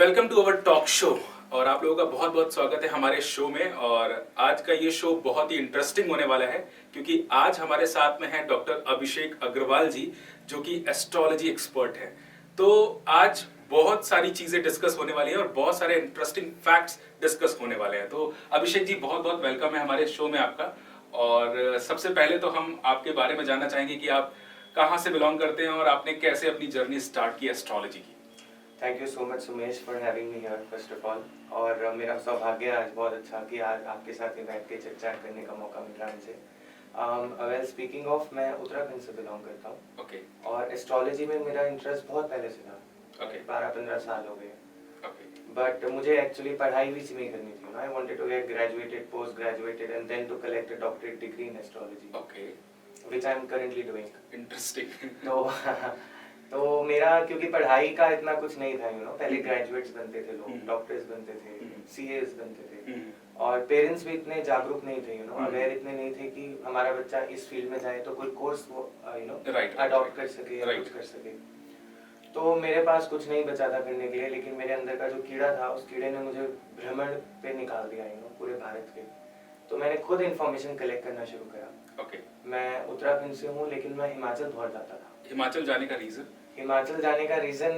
Welcome to our talk show. और आप लोगों का बहुत बहुत स्वागत है हमारे शो में। और आज का ये शो बहुत ही इंटरेस्टिंग होने वाला है क्योंकि आज हमारे साथ में है डॉक्टर अभिषेक अग्रवाल जी, जो कि एस्ट्रोलॉजी एक्सपर्ट है। तो आज बहुत सारी चीजें डिस्कस होने वाली हैं और बहुत सारे इंटरेस्टिंग फैक्ट्स डिस्कस होने वाले हैं। तो अभिषेक जी, बहुत बहुत वेलकम है हमारे शो में आपका। और सबसे पहले तो हम आपके बारे में जानना चाहेंगे कि आप कहाँ से बिलोंग करते हैं और आपने कैसे अपनी जर्नी स्टार्ट की एस्ट्रोलॉजी की। Thank you so much Sumesh for having me here first of all. और मेरा सौभाग्य है आज बहुत अच्छा कि आज आपके साथ ही बैठ के चर्चा करने का मौका मिल रहा है मुझे। वेल स्पीकिंग ऑफ, मैं उत्तराखंड से बिलोंग करता हूँ। ओके। और एस्ट्रोलॉजी में मेरा इंटरेस्ट बहुत पहले से था। ओके। 12-15 साल हो गए। ओके। बट मुझे एक्चुअली पढ़ाई भी इसी में करनी थी। I wanted to get graduated, post graduated and then to collect a doctorate degree in astrology. Okay. Which I am currently doing. Interesting. तो मेरा क्योंकि पढ़ाई का इतना कुछ नहीं था, पहले ग्रेजुएट्स बनते थे लोग, डॉक्टर्स बनते थे, सीएस बनते थे। और पेरेंट्स भी इतने जागरूक नहीं थे, अवेयर इतने नहीं थे कि हमारा बच्चा इस फील्ड में जाए तो कोई कोर्स वो अडॉप्ट कर सके या कुछ कर सके। तो मेरे पास कुछ नहीं बचा था करने के लिए, लेकिन मेरे अंदर का जो कीड़ा था, उस कीड़े ने मुझे भ्रमण पे निकाल दिया, पूरे भारत के। तो मैंने खुद इन्फॉर्मेशन कलेक्ट करना शुरू करा। ओके। मैं उत्तराखंड से हूँ, लेकिन मैं हिमाचल बहुत जाता था। हिमाचल जाने का रीजन? हिमाचल जाने का रीजन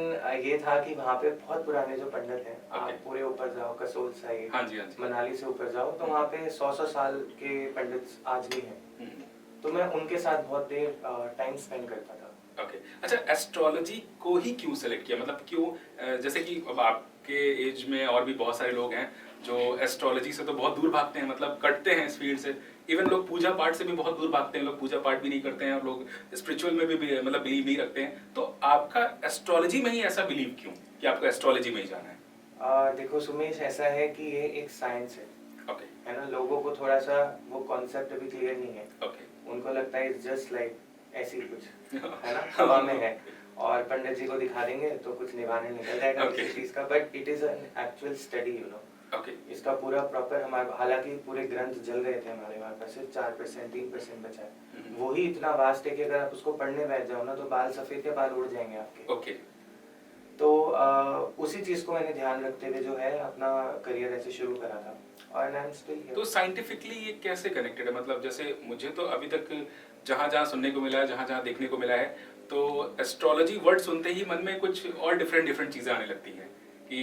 ये था कि वहाँ पे बहुत पुराने जो पंडित हैं, आप पूरे ऊपर जाओ, कसोल साइड, हाँ जी, हाँ जी, मनाली से ऊपर जाओ, तो वहाँ पे 100 साल के पंडित आज भी हैं। तो मैं उनके साथ बहुत देर टाइम स्पेंड करता था। ओके। अच्छा, एस्ट्रोलॉजी को ही क्यों सेलेक्ट किया? मतलब क्यों? जैसे कि अब आपके एज में और भी बहुत सारे लोग हैं जो एस्ट्रोलॉजी से तो बहुत दूर भागते हैं, मतलब कटते हैं इस फील्ड से। इवन लोग पूजा पाठ से भी बहुत दूर भागते हैं, लोग पूजा पाठ भी नहीं करते हैं और लोग स्पिरिचुअल में भी मतलब बिलीव नहीं रखते हैं। तो आपका एस्ट्रोलॉजी में ही ऐसा बिलीव क्यों कि आपको एस्ट्रोलॉजी में ही जाना है? देखो सुमेश, ऐसा है कि ये एक साइंस है। ओके। है ना, लोगों को थोड़ा सा वो कॉन्सेप्ट अभी क्लियर नहीं है। ओके। उनको लगता है जस्ट लाइक ऐसी कुछ है ना, हवा में है और पंडित जी को दिखा देंगे तो कुछ निवारण निकल जाएगा किसी चीज का। But it is an actual study, okay. इसका पूरा प्रॉपर हमारे, हालांकि पूरे ग्रंथ जल गए थे हमारे वहाँ पर, सिर्फ 4% 3% बचा है। वही इतना वास्ट है कि अगर आप उसको पढ़ने बैठ जाओ ना, तो बाल सफेद के बाल उड़ जाएंगे आपके। ओके। तो उसी चीज को मैंने ध्यान रखते हुए जो है अपना करियर ऐसे शुरू करा था। और आई एम स्टिल हियर। तो साइंटिफिकली ये कैसे कनेक्टेड है? मतलब जैसे मुझे तो अभी तक जहाँ जहाँ सुनने को मिला है, जहाँ जहाँ देखने को मिला है, तो एस्ट्रोलॉजी वर्ड सुनते ही मन में कुछ और डिफरेंट चीजें आने लगती हैं कि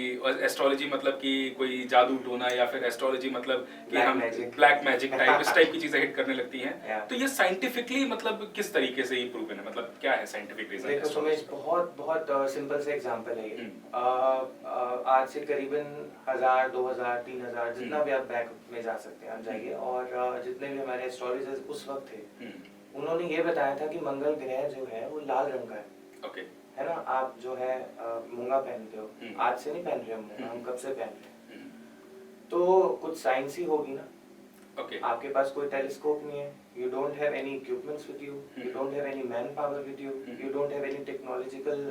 एस्ट्रोलॉजी मतलब कि कोई जादू टोना, या फिर एस्ट्रोलॉजी मतलब कि हम ब्लैक मैजिक टाइप इस टाइप की चीजें हिट करने लगती हैं। तो ये साइंटिफिकली मतलब किस तरीके से ये प्रूवन है? मतलब क्या है साइंटिफिक रीजन? देखो सुमेश, बहुत बहुत सिंपल से एग्जांपल है ये। आज से करीबन 1000 2000 3000 जितना भी आप बैक में जा सकते हैं, आप जाइए। और जितने भी हमारे एस्ट्रोलॉजर्स उस वक्त थे, उन्होंने ये बताया था कि मंगल ग्रह जो है वो लाल रंग का है। ओके। है ना, आप जो है मूंगा पहनते हो, आज से नहीं पहन रहे हम मूंगा, हम कब से पहन रहे हैं। तो कुछ साइंस ही होगी ना। ओके। आपके पास कोई टेलीस्कोप नहीं है, you don't have any equipments with you, you don't have any man power with you, you don't have any technological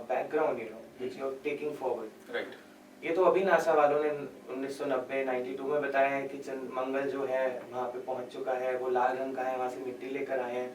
background, which you are taking forward. Right. ये तो अभी नासा वालों ने 1990-92 में बताया है कि मंगल जो है वहाँ पे पहुंच चुका है, वो लाल रंग का है, वहाँ से मिट्टी लेकर आए हैं।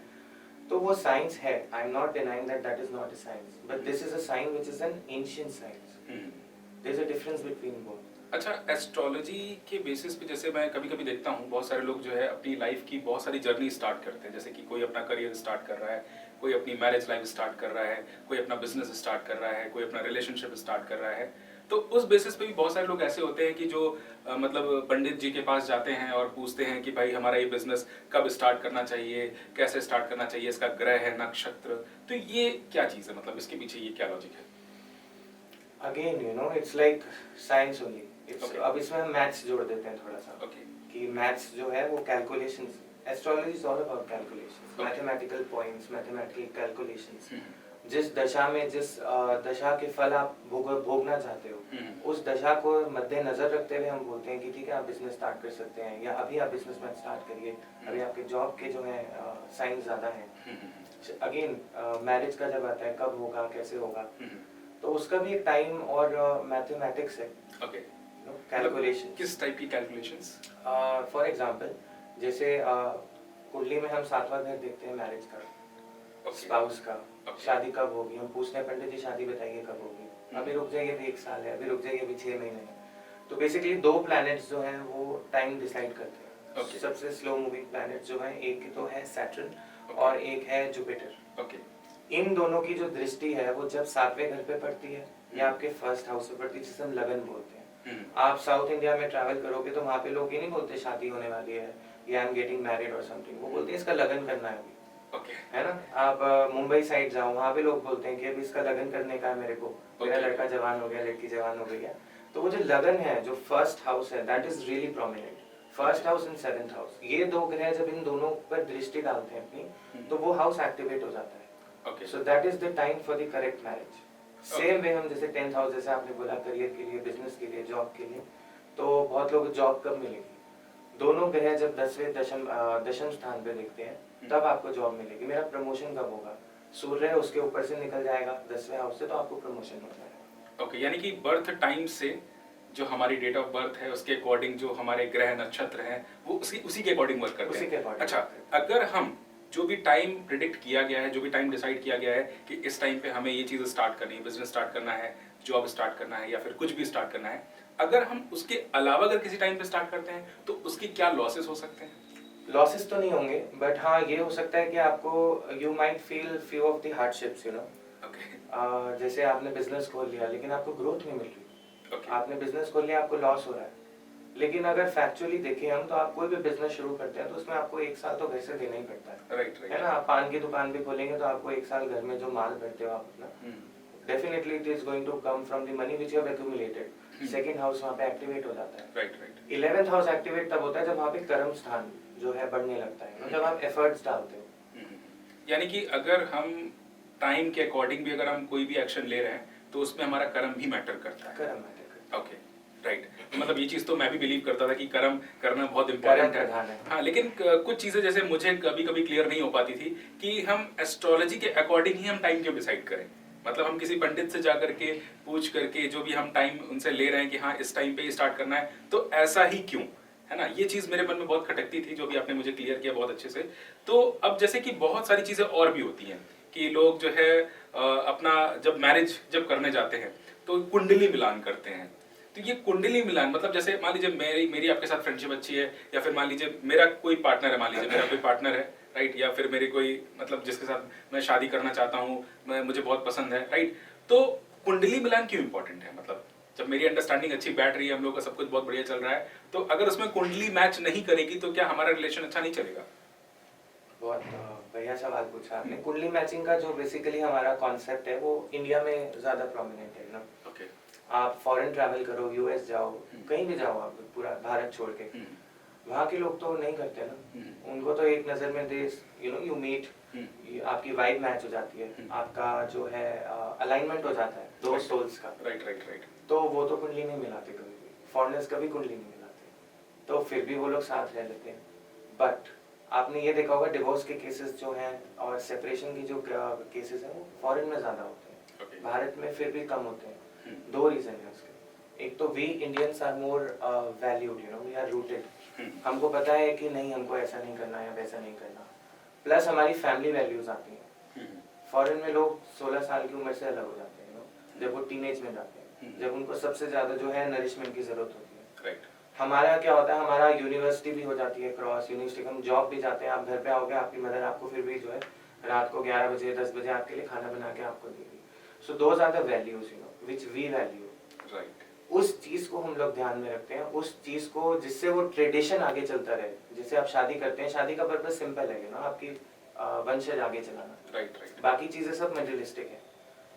तो वो साइंस है। I am not denying that that is not a science, but this is a science which is an ancient science. There is a difference between both. अच्छा, एस्ट्रोलॉजी के बेसिस पे जैसे मैं कभी कभी देखता हूँ बहुत सारे लोग जो है अपनी लाइफ की बहुत सारी जर्नी स्टार्ट करते हैं। जैसे कि कोई अपना करियर स्टार्ट कर रहा है, कोई अपनी मैरिज लाइफ स्टार्ट कर रहा है, कोई अपना बिजनेस स्टार्ट कर रहा है, कोई अपना रिलेशनशिप स्टार्ट कर रहा है। तो उस बेसिस पे भी बहुत सारे लोग ऐसे होते हैं कि जो मतलब पंडित जी के पास जाते हैं और पूछते हैं कि भाई हमारा ये बिजनेस कब स्टार्ट करना चाहिए, कैसे स्टार्ट करना चाहिए, इसका ग्रह है, नक्षत्र। तो ये क्या चीज़ है? मतलब इसके पीछे ये क्या लॉजिक है? Again it's like science only. अब इसमें हम मैथ्स जोड़ देते हैं थोड़ा सा। कि मैथ्स जो है वो calculations, astrology is all about calculations, mathematical points, mathematical calculations. जिस दशा में, जिस दशा के फल आप भोगना चाहते हो, उस दशा को मद्देनजर रखते हुए हम बोलते हैं कि ठीक है, आप बिजनेस स्टार्ट कर सकते हैं, या अभी आप बिजनेस में स्टार्ट करिए, अभी आपके जॉब के जो है साइन ज्यादा हैं। अगेन मैरिज का जब आता है, कब होगा, कैसे होगा, तो उसका भी एक टाइम और मैथमेटिक्स है। ओके। कैलकुलेशन। किस टाइप की कैलकुलेशंस? फॉर एग्जांपल, जैसे कुंडली में हम 7वां घर देखते हैं मैरिज का, स्पाउस का, शादी कब होगी, हम पूछते हैं पंडित जी शादी बताइए कब होगी, अभी रुक जाइए, अभी 1 साल है, अभी रुक जाइए, अभी 6 महीने है। तो बेसिकली 2 प्लैनेट्स जो हैं वो टाइम डिसाइड करते हैं। सबसे स्लो मूविंग प्लैनेट जो है, एक तो है सैटर्न और एक है जुपिटर। इन दोनों की जो दृष्टि है वो जब 7वें घर पे पड़ती है या आपके फर्स्ट हाउस पे पड़ती है, जिसे हम लगन बोलते हैं। आप साउथ इंडिया में ट्रैवल करोगे तो वहाँ पे लोग ये नहीं बोलते शादी होने वाली है या आई एम गेटिंग मैरिड और समथिंग, वो बोलते हैं इसका लगन करना है अभी। है ना, आप मुंबई साइड जाओ, वहाँ पे लोग बोलते हैं कि अभी इसका लगन करने का है मेरे को, मेरा लड़का जवान हो गया, लड़की जवान हो गई है। तो वो जो लगन है, जो फर्स्ट हाउस है, that is really prominent. First house and 7th house, ये 2 ग्रह जब इन दोनों पर दृष्टि डालते हैं अपनी, तो वो हाउस एक्टिवेट हो जाता है। So that is the time for the correct marriage. Same way हम जैसे 10th हाउस, जैसे आपने बोला करियर के लिए, बिजनेस के लिए, जॉब के लिए, तो बहुत लोग जॉब कब मिलेगी, दोनों ग्रह जब 10वें दशम स्थान पे देखते हैं तब आपको जॉब मिलेगी। मेरा प्रमोशन कब होगा, सूर्य उसके ऊपर से निकल जाएगा 10वें हाउस से, तो आपको प्रमोशन हो जाएगा। ओके, यानी कि बर्थ टाइम से जो हमारी डेट ऑफ बर्थ है उसके अकॉर्डिंग जो हमारे ग्रह नक्षत्र हैं वो उसी के अकॉर्डिंग वर्क करते हैं। अच्छा, अगर हम जो भी टाइम प्रिडिक्ट किया गया है, जो भी टाइम डिसाइड किया गया है कि इस टाइम पे हमें ये चीज़ स्टार्ट करनी है, बिजनेस स्टार्ट करना है, जॉब स्टार्ट करना है या फिर कुछ भी स्टार्ट करना है, अगर हम उसके अलावा अगर किसी टाइम पे स्टार्ट करते हैं तो उसकी क्या लॉसेस हो सकते हैं? लॉसेस तो नहीं होंगे, बट हाँ ये हो सकता है कि आपको you might feel few of the hardships, you know. जैसे आपने बिजनेस खोल लिया लेकिन आपको ग्रोथ नहीं मिल रही। आपने बिजनेस खोल लिया, आपको लॉस हो रहा है। लेकिन अगर फैक्चुअली देखें हम, तो आप कोई भी बिजनेस शुरू करते हैं तो उसमें आपको 1 साल तो घर से देना ही पड़ता है। राइट। है ना, आप पान की दुकान भी खोलेंगे तो आपको 1 साल घर में जो माल भरते हो आप अपना, definitely it is going to come from the money which you have accumulated. Second house वहाँ पे एक्टिवेट हो जाता है। राइट। 11th हाउस एक्टिवेट तब होता है जब वहाँ पे कर्म स्थान जो है बढ़ने लगता है, जब आप एफर्ट्स डालते हो। यानी कि अगर हम टाइम के अकॉर्डिंग भी अगर हम कोई भी एक्शन ले रहे हैं तो उसमें हमारा कर्म भी मैटर करता है। कर्म मैटर करता है। Okay, right. मतलब ये चीज़ तो मैं भी बिलीव करता था कि कर्म करना बहुत इंपॉर्टेंट है। हाँ, लेकिन कुछ चीज़ें जैसे मुझे कभी कभी क्लियर नहीं हो पाती थी कि हम एस्ट्रोलॉजी के अकॉर्डिंग ही हम टाइम क्यों डिसाइड करें। मतलब हम किसी पंडित से जा करके पूछ करके जो भी हम टाइम उनसे ले रहे हैं कि हाँ इस टाइम पे ही स्टार्ट करना है, तो ऐसा ही क्यों, है ना। ये चीज़ मेरे मन में बहुत खटकती थी, जो भी आपने मुझे क्लियर किया बहुत अच्छे से। तो अब जैसे कि बहुत सारी चीज़ें और भी होती हैं कि लोग जो है अपना जब मैरिज जब करने जाते हैं तो कुंडली मिलान करते हैं। तो ये कुंडली मिलान मतलब जैसे मान लीजिए मेरी आपके साथ फ्रेंडशिप अच्छी है, या फिर मान लीजिए मेरा कोई पार्टनर है, मान लीजिए मेरा कोई पार्टनर है, राइट, या फिर मेरे कोई मतलब जिसके साथ मैं शादी करना चाहता हूँ, मुझे बहुत पसंद है, राइट। तो कुंडली मिलान क्यों इंपॉर्टेंट है? मतलब जब मेरी अंडरस्टैंडिंग अच्छी बैठ रही है, हम लोग का सब कुछ बहुत बढ़िया चल रहा है, तो अगर उसमें कुंडली मैच नहीं करेगी तो क्या हमारा रिलेशन अच्छा नहीं चलेगा? बहुत बढ़िया सवाल पूछा आपने। कुंडली मैचिंग का जो बेसिकली हमारा कॉन्सेप्ट है वो इंडिया में ज्यादा प्रोमिनेंट है ना। ओके। आप फॉरेन ट्रैवल करो, यूएस जाओ, कहीं भी जाओ, आप पूरा भारत छोड़ के, वहाँ के लोग तो नहीं करते ना। उनको तो एक नजर में दे, यू नो, यू मीट, आपकी वाइब मैच हो जाती है, आपका जो है अलाइनमेंट हो जाता है दो सोल्स का। राइट। तो वो तो कुंडली नहीं मिलाते कभी भी, फॉरेनर्स कभी कुंडली नहीं मिलाते, तो फिर भी वो लोग साथ रह लेते हैं। बट आपने ये देखा होगा डिवोर्स के केसेस जो हैं और सेपरेशन की जो केसेस हैं वो फॉरेन में ज़्यादा होते हैं, भारत में फिर भी कम होते हैं। 2 रीज़न है उसके। एक तो we Indians are more valued, you know, we are rooted. हमको पता है कि नहीं, हमको ऐसा नहीं करना या वैसा नहीं करना। प्लस हमारी फैमिली वैल्यूज आती हैं। फॉरेन में लोग 16 साल की उम्र से अलग हो जाते हैं, जब वो टीनेज में जाते हैं, जब उनको सबसे ज़्यादा जो है नरिशमेंट की ज़रूरत होती है। राइट। हमारा क्या होता है, हमारा यूनिवर्सिटी भी हो जाती है, क्रॉस यूनिवर्सिटी, हम जॉब भी जाते हैं, आप घर पे आओगे, आपकी मदर आपको फिर भी जो है रात को 11 बजे 10 बजे आपके लिए खाना बना के आपको देगी। So those are the values, you know, which we value. Right. उस चीज को हम लोग ध्यान में रखते हैं, उस चीज को जिससे वो ट्रेडिशन आगे चलता रहे। जैसे आप शादी करते हैं, शादी का पर्पस सिंपल है, यू नो, आपकी वंशज आगे चलाना। राइट। बाकी चीजें सब मटेरियलिस्टिक है।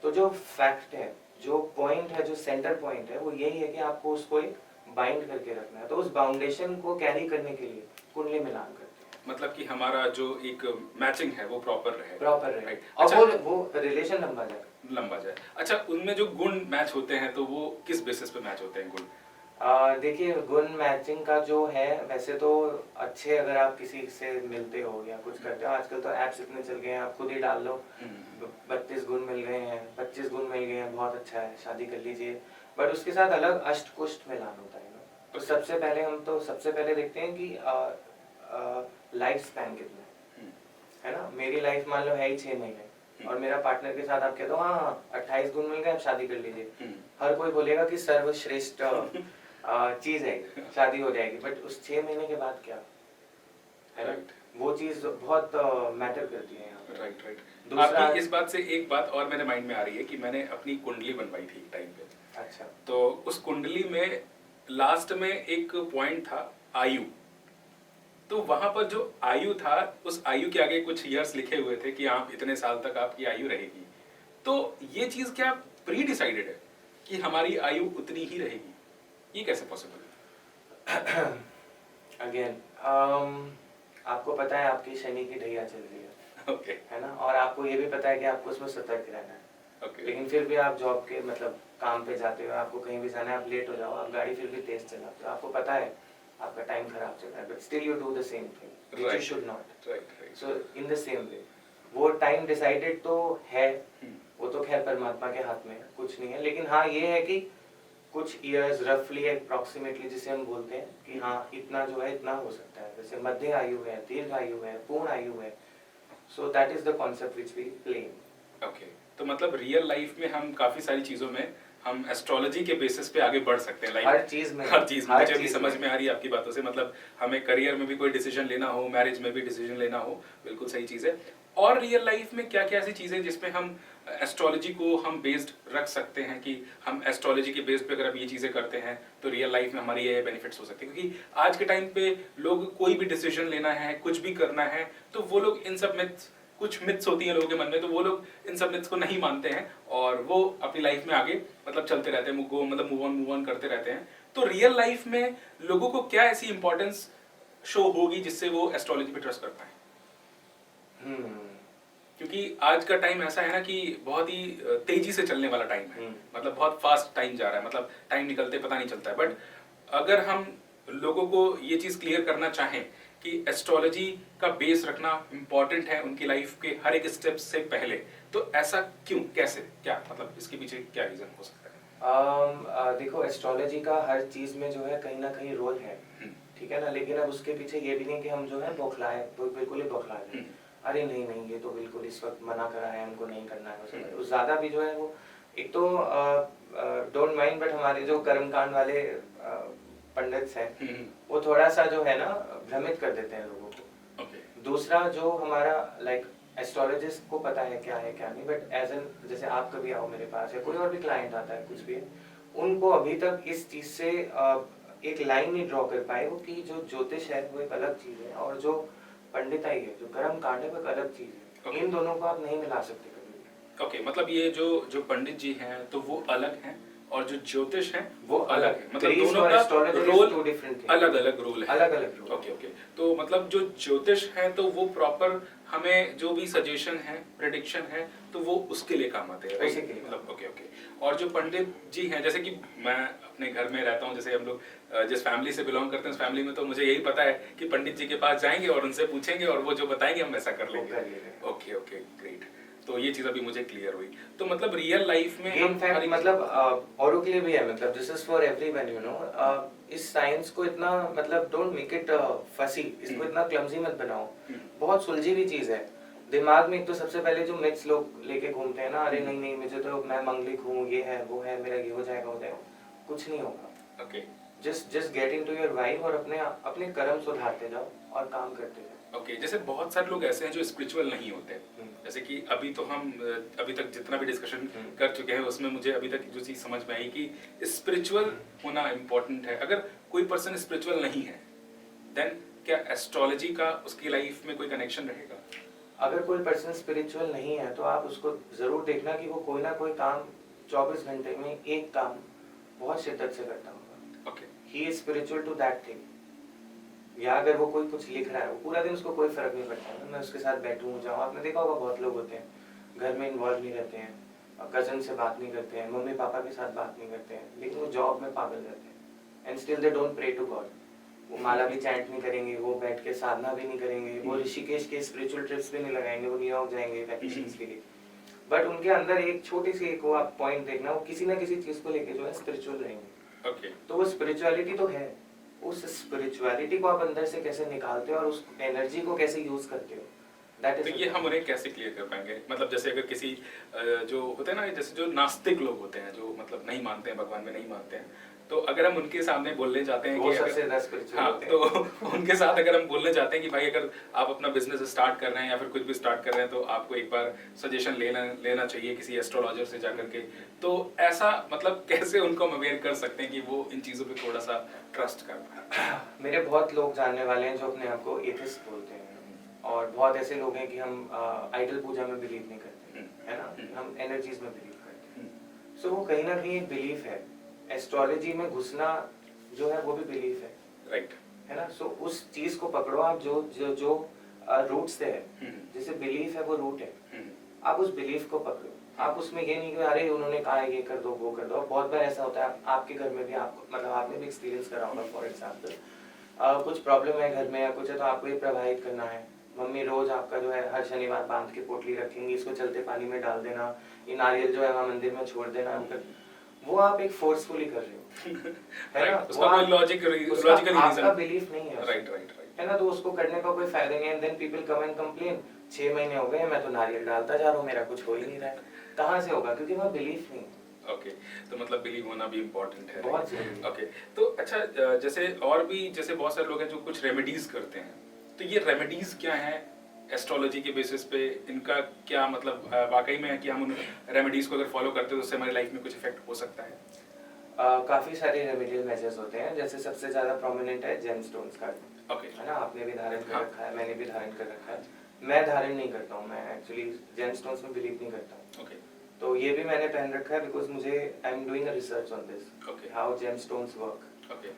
तो जो फैक्ट है, जो पॉइंट है, जो सेंटर पॉइंट है, वो यही है कि आपको उसको एक बाइंड करके रखना है। तो उस बाउंडेशन को कैरी करने के लिए कुंडली मिलान करते हैं, मतलब कि हमारा जो एक मैचिंग है वो प्रॉपर रहे। राइट। और वो रिलेशन लंबा जाए। अच्छा, उनमें जो गुण मैच होते हैं तो वो किस बेसिस पे मैच होते हैं गुण? देखिए, गुण मैचिंग का जो है, वैसे तो अच्छे अगर आप किसी से मिलते हो या कुछ करते हो, आजकल तो ऐप्स इतने चल गए हैं, आप खुद ही डाल लो 32 गुण मिल गए हैं, 25 गुण मिल गए हैं, बहुत अच्छा है, शादी कर लीजिए। बट उसके साथ अलग अष्ट कुष्ठ मिलान होता है ना। तो सबसे पहले देखते हैं कि लाइफ स्पैन कितना है ना। मेरी लाइफ मान लो है ही 6 महीने, और मेरा पार्टनर के साथ आप कह दो हाँ 28 गुण मिल गए, आप शादी कर लीजिए, हर कोई बोलेगा कि सर्वश्रेष्ठ चीज है, शादी हो जाएगी। बट उस 6 महीने के बाद क्या है, राइट, वो चीज बहुत मैटर करती है यहाँ पे। Right, right. दूसरा आपकी इस बात से एक बात और मेरे माइंड में आ रही है कि मैंने अपनी कुंडली बनवाई थी एक टाइम पे, अच्छा, तो उस कुंडली में लास्ट में एक पॉइंट था आयु। तो वहां पर जो आयु था, उस आयु के आगे कुछ ईयर्स लिखे हुए थे कि आप इतने साल तक आपकी आयु रहेगी। तो ये चीज क्या प्री डिसाइडेड है कि हमारी आयु उतनी ही रहेगी? ये कैसे पॉसिबल है? अगेन आपको पता है आपकी शनि की ढैया चल रही है, ओके, है ना, और आपको ये भी पता है कि आपको उसमें सतर्क रहना है। ओके, लेकिन फिर भी आप जॉब के मतलब काम पे जाते हो, आपको कहीं भी जाना है, आप लेट हो जाओ, आप गाड़ी फिर भी तेज चलाते हो, आपको पता है आपका टाइम खराब चल रहा है, but still you do the same thing which you Right. Should not. Right, right. So in the same way वो टाइम डिसाइडेड तो है, वो तो खैर परमात्मा के हाथ में है, कुछ नहीं है। लेकिन हाँ ये है कि कुछ ईयर्स रफली अप्रॉक्सीमेटली जिसे हम बोलते हैं कि हाँ इतना जो है इतना हो सकता है, जैसे मध्य आयु है, दीर्घ आयु है, पूर्ण आयु है। So that is the concept which we play. Okay, तो मतलब रियल लाइफ में हम काफी सारी चीजों में हम एस्ट्रोलॉजी के बेसिस पे आगे बढ़ सकते हैं। हर चीज में, हर चीज में हर मुझे अभी चीज समझ में। में आ रही है आपकी बातों से। मतलब हमें करियर में भी कोई डिसीजन लेना हो, मैरिज में भी डिसीजन लेना हो, बिल्कुल सही चीज है। और रियल लाइफ में क्या क्या ऐसी चीजें जिसमें हम एस्ट्रोलॉजी को हम बेस्ड रख सकते हैं कि हम एस्ट्रोलॉजी के बेस पे अगर अब ये चीजें करते हैं तो रियल लाइफ में हमारी ये बेनिफिट्स हो सकते हैं? क्योंकि आज के टाइम पे लोग कोई भी डिसीजन लेना है, कुछ भी करना है, तो वो लोग इन सब मिथ्स, कुछ मिथ्स होती हैं लोगों के मन में, तो वो लोग इन सब मिथ्स को नहीं मानते हैं और वो अपनी लाइफ में आगे मतलब चलते रहते हैं, मतलब मूव ऑन करते रहते हैं। तो रियल लाइफ में लोगों को क्या ऐसी इंपॉर्टेंस शो होगी जिससे वो एस्ट्रोलॉजी पे ट्रस्ट कर पाए? क्योंकि आज का टाइम ऐसा है ना कि बहुत ही तेजी से चलने वाला टाइम है, मतलब बहुत फास्ट टाइम जा रहा है, मतलब टाइम निकलते पता नहीं चलता है। बट अगर हम लोगों को ये चीज क्लियर करना चाहें कि एस्ट्रोलॉजी का बेस रखना इम्पोर्टेंट है उनकी लाइफ के हर एक स्टेप से पहले, तो ऐसा क्यों, कैसे, क्या मतलब इसके पीछे क्या रीजन हो सकता है? देखो एस्ट्रोलॉजी का हर चीज में जो है कहीं ना कहीं रोल है, ठीक है ना, लेकिन अब उसके पीछे ये भी नहीं कि हम जो है बौखलाए, तो बिल्कुल ही बौखला जाए, अरे नहीं नहीं ये तो बिल्कुल इस वक्त मना करा है, हमको नहीं करना है। उस ज्यादा भी जो है वो एक तो डोंट माइंड, बट हमारे जो कर्मकांड वाले पंडित हैं वो थोड़ा सा जो है ना भ्रमित कर देते हैं लोगों को। दूसरा जो हमारा लाइक एस्ट्रोलॉजिस्ट को पता है क्या नहीं, बट एज एन जैसे आप कभी आओ मेरे पास या कोई और भी क्लाइंट आता है कुछ भी, उनको अभी तक इस चीज से एक लाइन नहीं ड्रॉ कर पाए वो कि जो ज्योतिष है वो एक अलग चीज है और जो पंडिताई है, जो कर्म कांड है वो एक अलग चीज है। इन दोनों को आप नहीं मिला सकते कभी। ओके, मतलब ये जो पंडित जी हैं तो वो अलग हैं और जो ज्योतिष हैं वो अलग है, मतलब Priest दोनों और का astrologer is role two different things. अलग अलग रोल है। अलग अलग रोल। Okay, okay. तो मतलब जो ज्योतिष है तो वो प्रॉपर हमें जो भी सजेशन है, प्रेडिक्शन है, तो वो उसके लिए काम आते हैं, उसी राइट? के लिए। मतलब ओके, ओके। और जो पंडित जी हैं, जैसे कि मैं अपने घर में रहता हूँ, जैसे हम लोग जिस फैमिली से बिलोंग करते हैं उस फैमिली में तो मुझे यही पता है कि पंडित जी के पास जाएंगे और उनसे पूछेंगे और वो जो बताएंगे हम वैसा कर लेंगे। Okay, okay, great. तो ये चीज अभी मुझे क्लियर हुई। तो मतलब रियल लाइफ में इन फैक्ट मतलब औरों के लिए भी है, मतलब this is for everyone, you know. इस साइंस को इतना मतलब डोंट मेक इट फसी, इसको इतना क्लमजी मत बनाओ, बहुत सुलझी हुई चीज है। दिमाग में एक तो सबसे पहले जो मिथ्स लोग लेके घूमते हैं ना, अरे नहीं नहीं मुझे तो मैं मंगलिक हूँ, ये है वो है, मेरा ये हो जाएगा, कुछ नहीं होगा। Okay, just get into your vibe और अपने कर्म सुधारते जाओ और काम करते जाओ। ओके। जैसे बहुत सारे लोग ऐसे हैं जो स्पिरिचुअल नहीं होते, जैसे कि अभी तो हम अभी तक जितना भी डिस्कशन कर चुके हैं उसमें मुझे अभी तक जो चीज समझ में आई कि स्पिरिचुअल होना इम्पोर्टेंट है। अगर कोई पर्सन स्पिरिचुअल नहीं है देन क्या एस्ट्रोलॉजी का उसकी लाइफ में कोई कनेक्शन रहेगा? अगर कोई पर्सन स्पिरिचुअल नहीं है तो आप उसको जरूर देखना कि वो कोई ना कोई काम 24 घंटे में एक काम बहुत शिद्दत से करता होगा। Okay, he is spiritual to that thing. या अगर वो कोई कुछ लिख रहा है, वो पूरा दिन उसको कोई फर्क नहीं पड़ता, मैं उसके साथ बैठूं जाऊं। आपने देखा होगा बहुत लोग होते हैं घर में इन्वॉल्व नहीं रहते हैं, कजन से बात नहीं करते हैं, मम्मी पापा के साथ बात नहीं करते हैं, लेकिन वो जॉब में पागल रहते हैं and still they don't pray to God. वो माला भी चैंट नहीं करेंगे, वो बैठ के साधना भी नहीं करेंगे, वो ऋषिकेश के स्पिरिचुअल ट्रिप्स भी नहीं लगाएंगे, वो न्यूयॉर्क जाएंगे वैकेशंस के लिए, बट उनके अंदर एक छोटी सी एक वो आप पॉइंट देखना, वो किसी ना किसी चीज को लेके जो है स्पिरिचुअल रहेंगे। ओके, तो वो स्पिरिचुअलिटी तो है, उस स्पिरिचुअलिटी को आप अंदर से कैसे निकालते हो और उस एनर्जी को कैसे यूज करते हो, That is तो ये हम उन्हें कैसे क्लियर कर पाएंगे? मतलब जैसे अगर किसी जो होते हैं ना, जैसे जो नास्तिक लोग होते हैं, जो मतलब नहीं मानते हैं, भगवान में नहीं मानते हैं, तो अगर हम उनके सामने बोलने जाते हैं वो कि सबसे अगर, स्पिरिचुअल हाँ, होते हैं। तो उनके साथ अगर हम बोलने जाते हैं कि भाई अगर आप अपना बिजनेस स्टार्ट कर रहे हैं या फिर कुछ भी स्टार्ट कर रहे हैं तो आपको एक बार सजेशन लेना चाहिए किसी एस्ट्रोलॉजर से जाकर के, तो ऐसा मतलब कैसे उनको हम अवेयर कर सकते हैं कि वो इन चीज़ों पे थोड़ा सा ट्रस्ट कर पाए? मेरे बहुत लोग जानने वाले हैं जो अपने आप को एथिस्ट बोलते हैं, और बहुत ऐसे लोग हैं कि हम आइडल पूजा में बिलीव नहीं करते, है ना, हम एनर्जीज में बिलीव करते हैं। सो वो कहीं ना कहीं एक बिलीफ है। एस्ट्रोलॉजी में घुसना जो है वो भी बिलीफ है, राइट, है ना। सो उस चीज को पकड़ो आप जो जो जो रूट से है, जैसे बिलीफ है वो रूट है, आप उस बिलीफ को पकड़ो। आप उसमें ये नहीं कि अरे उन्होंने कहा है ये कर दो वो कर दो। बहुत बार ऐसा होता है आपके घर में भी, आपको मतलब आपने भी एक्सपीरियंस करा होगा। फॉर एग्जाम्पल कुछ प्रॉब्लम है घर में या कुछ है तो आपको ये प्रवाहित करना है। मम्मी रोज आपका जो है हर शनिवार बांध के पोटली रखेंगी, इसको चलते पानी में डाल देना, ये नारियल जो है वहाँ मंदिर में छोड़ देना। वो आप एक फोर्सफुली कर रहे हो, है ना। उसका कोई लॉजिकली आपका बिलीफ नहीं है, राइट राइट, है ना। तो उसको करने का कोई फायदा नहीं है। Then people come and complain, 6 महीने हो गए मैं तो नारियल डालता जा रहा हूँ, मेरा कुछ हो ही नहीं रहा है। कहाँ से होगा? क्योंकि वहाँ बिलीफ नहीं। ओके, तो मतलब बिलीव होना भी इम्पोर्टेंट है, बहुत जरूरी है। ओके, तो अच्छा, जैसे और भी जैसे बहुत सारे लोग हैं जो कुछ रेमेडीज करते हैं, तो ये रेमेडीज क्या है एस्ट्रोलॉजी के बेसिस पे? इनका क्या मतलब वाकई में है कि हम उन रेमेडीज को अगर फॉलो करते हैं तो उससे हमारी लाइफ में कुछ इफेक्ट हो सकता है? काफी सारे रेमेडियल मेजर्स होते हैं। जैसे सबसे ज्यादा प्रोमिनेंट है जेमस्टोन्स का, ओके, है ना। आपने भी धारण कर हाँ। रखा है, मैंने भी धारण कर रखा है। मैं धारण नहीं करता हूँ, मैं एक्चुअली जेमस्टोन्स में बिलीव नहीं करता हूँ। ओके, तो ये भी मैंने पहन रखा है बिकॉज मुझे I am doing a research on this, okay, how gemstones work. Okay,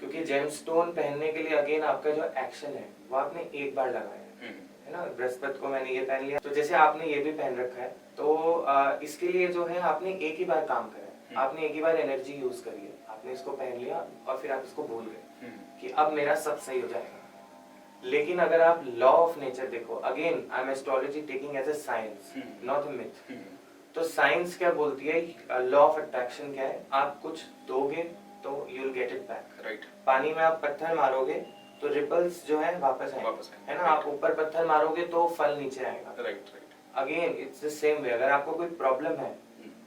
क्योंकि जेमस्टोन पहनने के लिए अगेन आपका जो एक्शन है वो आपने एक बार लगाया है ना। बृहस्पति को मैंने ये पहन लिया, तो जैसे आपने ये भी पहन रखा है, तो इसके लिए जो है आपने एक ही बार काम करा है, आपने एक ही बार एनर्जी यूज करी है, आपने इसको पहन लिया और फिर आप इसको भूल गए कि अब मेरा सब सही हो जाएगा। लेकिन अगर आप लॉ ऑफ नेचर देखो, again I am astrology taking as a science not a myth. तो साइंस क्या बोलती है, लॉ ऑफ अट्रैक्शन क्या है, आप कुछ दोगे तो you will get it back, right. पानी में आप पत्थर मारोगे तो रिपल्स जो है वापस आएंगे, है ना। आप ऊपर पत्थर मारोगे तो फल नीचे आएगा, right right. Again it's the same way. अगर आपको कोई प्रॉब्लम है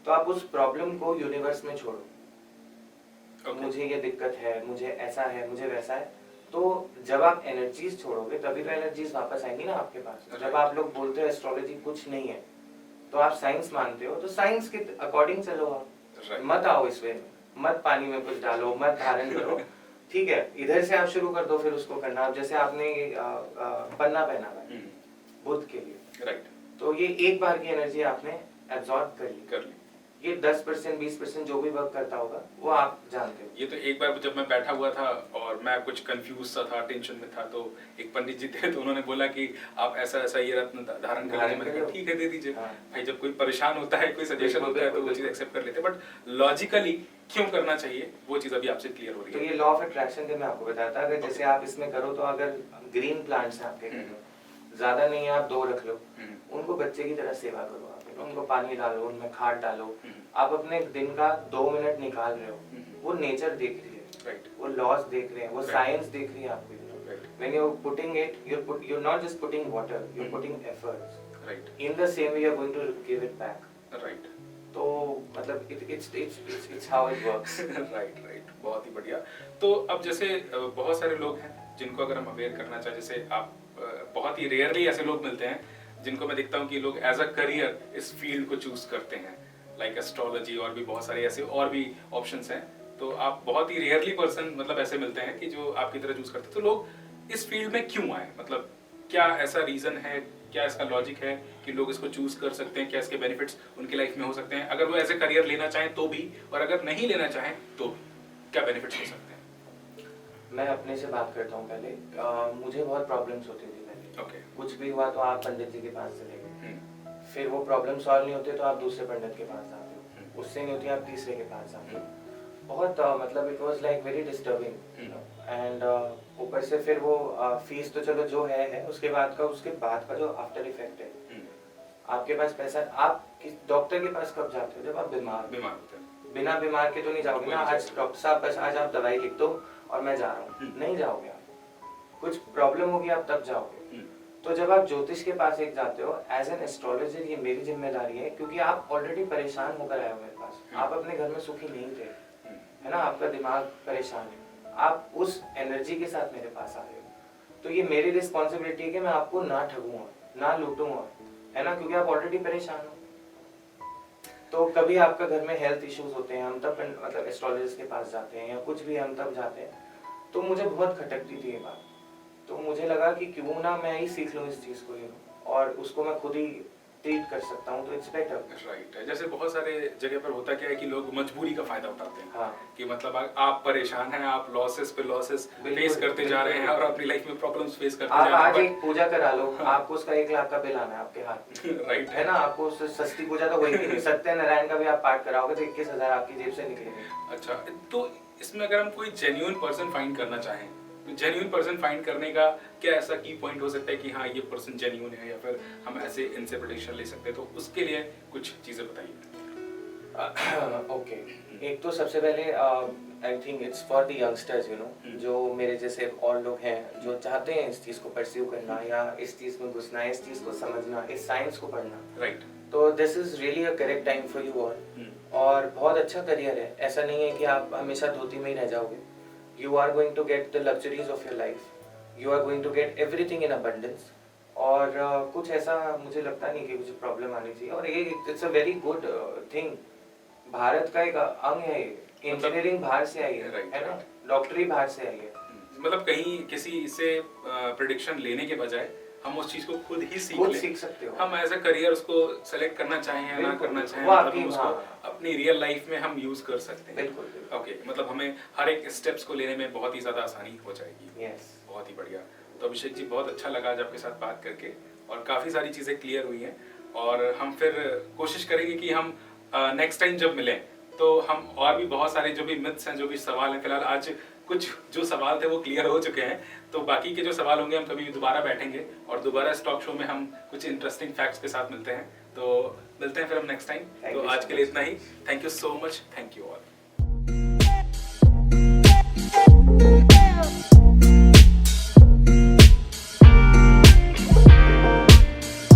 तो आप उस प्रॉब्लम को यूनिवर्स में छोड़ो। मुझे ये दिक्कत है, मुझे ऐसा है, मुझे वैसा है, तो जब आप एनर्जीज छोड़ोगे तभी तो एनर्जीज वापस आएंगी ना आपके पास। जब आप लोग बोलते हो एस्ट्रोलॉजी कुछ नहीं है तो आप साइंस मानते हो, तो साइंस के अकॉर्डिंग चलो आप, मत आओ इस वे में, मत पानी में कुछ डालो, मत धारण करो, ठीक है। इधर से आप शुरू कर दो फिर उसको करना। अब जैसे आपने पन्ना पहना हुआ है बुध के लिए, राइट, तो ये एक बार की एनर्जी आपने एब्जॉर्ब कर ली। ये 10% 20% जो भी वर्क करता होगा वो आप जानते हो। ये तो एक बार जब मैं बैठा हुआ था और मैं कुछ कंफ्यूज सा था, टेंशन में था, तो एक पंडित जी थे, तो उन्होंने बोला कि आप ऐसा ऐसा ये रत्न धारण कर लीजिए। मैंने कहा ठीक है, दे दीजिए। हाँ। भाई जब कोई परेशान होता है, कोई सजेशन होता है तो वो चीज एक्सेप्ट कर लेते हैं, बट लॉजिकली क्यों करना चाहिए वो चीज अभी आपसे क्लियर हो रही तो है। ये लॉ ऑफ अट्रैक्शन के मैं आपको बताता, अगर जैसे आप इसमें करो तो अगर ग्रीन प्लांट्स हैं आपके घर में, ज्यादा नहीं आप 2 रख लो, उनको बच्चे की तरह सेवा करो आप, उनको पानी डालो, उनमें खाद डालो। आप अपने दिन का 2 मिनट निकाल रहे हो, वो नेचर देख रही है, राइट, वो लॉज देख रहे हैं, वो साइंस देख रही है आपको। When you're putting it, you're not just putting water, you're putting efforts. Right, In the same way, you're going to give it back. Right, तो मतलब it's how it works. Right right, बहुत ही बढ़िया। तो अब जैसे बहुत सारे लोग हैं जिनको अगर हम अवेयर करना चाहें, जैसे आप बहुत ही रेयरली ऐसे लोग मिलते हैं जिनको मैं देखता हूँ कि लोग एज अ करियर इस फील्ड को चूज करते हैं, लाइक एस्ट्रोलॉजी, और भी बहुत सारे ऐसे और भी ऑप्शंस हैं। तो आप बहुत ही रेयरली पर्सन मतलब ऐसे मिलते हैं कि जो आपकी तरह चूज करते हैं। तो लोग इस फील्ड में क्यों आए? मतलब क्या ऐसा रीजन है, क्या इसका लॉजिक है कि लोग इसको चूज कर सकते हैं? क्या इसके बेनिफिट्स उनकी लाइफ में हो सकते हैं अगर वो एज ए करियर लेना चाहें तो भी, और अगर नहीं लेना चाहें तो भी? क्या बेनिफिट्स हो सकते हैं? मैं अपने से बात करता हूँ पहले। मुझे बहुत प्रॉब्लम्स होती थी पहले। ओके, कुछ भी हुआ तो आप पंडित जी के पास चले गए, फिर वो प्रॉब्लम सॉल्व नहीं होते तो आप दूसरे पंडित के पास जाते हो, उससे नहीं होती आप तीसरे के पास जाते हो। बहुत मतलब it was like very disturbing. And ऊपर से फिर वो फीस तो चलो जो है, उसके बाद का जो आफ्टर इफेक्ट है, आपके पास पैसा, आप किस डॉक्टर के पास कब जाते हो? जब आप बीमार होते हैं। बिना बीमार के तो नहीं जाओगे ना। आज डॉक्टर साहब बस आज आप दवाई लिख दो और मैं जा रहा हूँ, नहीं जाओगे आप। कुछ प्रॉब्लम होगी आप तब जाओगे। तो जब आप ज्योतिष के पास एक जाते हो एज एन एस्ट्रोलॉजर, ये मेरी जिम्मेदारी है, क्योंकि आप ऑलरेडी परेशान होकर आए हो मेरे पास, आप अपने घर में सुखी नहीं थे, है ना, आपका दिमाग परेशान है, आप उस एनर्जी के साथ मेरे पास आ रहे हो, तो ये मेरी रिस्पॉन्सिबिलिटी है कि मैं आपको ना ठगूंगा, ना लूटूंगा, है ना, क्योंकि आप ऑलरेडी परेशान हो। तो कभी आपका घर में हेल्थ इश्यूज होते हैं, हम तब मतलब एस्ट्रोलॉजिस्ट के पास जाते हैं या कुछ भी, हम तब जाते हैं, तो मुझे बहुत खटकती थी ये बात, तो मुझे लगा कि क्यों ना मैं ही सीख लूं इस चीज को, और उसको मैं खुद ही ट्रीट कर सकता हूँ, तो इट्स बेटर। राइट है। जैसे बहुत सारे जगह पर होता क्या है कि लोग मजबूरी का फायदा उठाते हैं। हाँ। कि मतलब आप परेशान हैं, आप लॉसेस पे लॉसेस फेस करते जा रहे हैं और अपनी लाइफ में प्रॉब्लम्स फेस करते जा रहे हैं। आप आज एक पूजा करा लो, आपको उसका 1 लाख का बिल आना है आपके हाथ में। राइट है ना, आपको उससे सस्ती पूजा तो वही नहीं, सत्यनारायण का भी आप पाठ कराओगे तो 21,000 आपकी जेब से निकलेंगे। अच्छा, तो इसमें अगर हम कोई जेन्युइन पर्सन फाइंड करना चाहें, तो जेन्युइन पर्सन फाइंड करने का क्या ऐसा की पॉइंट हो सकता है कि हाँ ये पर्सन जेन्युइन है, या फिर हम ऐसे इनसे प्रेडिक्शन ले सकते हैं, तो उसके लिए कुछ चीजें बताइए। ओके, एक तो सबसे पहले I think it's for the youngsters, you know, जो मेरे जैसे और लोग हैं जो चाहते हैं इस चीज को परस्यू करना या इस चीज में घुसना है, इस चीज को समझना, इस साइंस को पढ़ना, राइट, तो this is really a correct time for you all. और बहुत अच्छा करियर है, ऐसा नहीं है कि आप हमेशा धोती में ही रह जाओगे। You are going to get the luxuries of your life. You are going to get everything in abundance. और कुछ ऐसा मुझे लगता नहीं कि कुछ प्रॉब्लम आनी चाहिए, और ये it's a very good thing. Bharat का एक अंग है, इंजीनियरिंग बाहर से आई है ना, डॉक्टरी बाहर से आई है। मतलब कहीं किसी से प्रेडिक्शन लेने के बजाय हम उस चीज को खुद ही सीख सकते हो। हम एज अ करियर उसको सेलेक्ट करना चाहें या ना करना चाहें, मतलब उसको अपनी रियल लाइफ में हम यूज कर सकते हैं। बिल्कुल। ओके, मतलब हमें हर एक स्टेप्स को लेने में बहुत ही ज्यादा आसानी हो जाएगी। यस, बहुत ही बढ़िया। तो अभिषेक जी, बहुत अच्छा लगा आज आपके साथ बात करके, और काफी सारी चीजें क्लियर हुई हैं, और हम फिर कोशिश करेंगे कि हम नेक्स्ट टाइम जब मिलें तो हम और भी बहुत सारे जो भी मिथ्स हैं, जो भी सवाल हैं, फिलहाल आज कुछ जो सवाल थे वो क्लियर हो चुके हैं, तो बाकी के जो सवाल होंगे हम कभी दोबारा बैठेंगे और दोबारा इस टॉक शो में हम कुछ इंटरेस्टिंग फैक्ट्स के साथ मिलते हैं। तो मिलते हैं फिर हम नेक्स्ट टाइम। तो आज के लिए इतना ही। Thank you so much. Thank you all.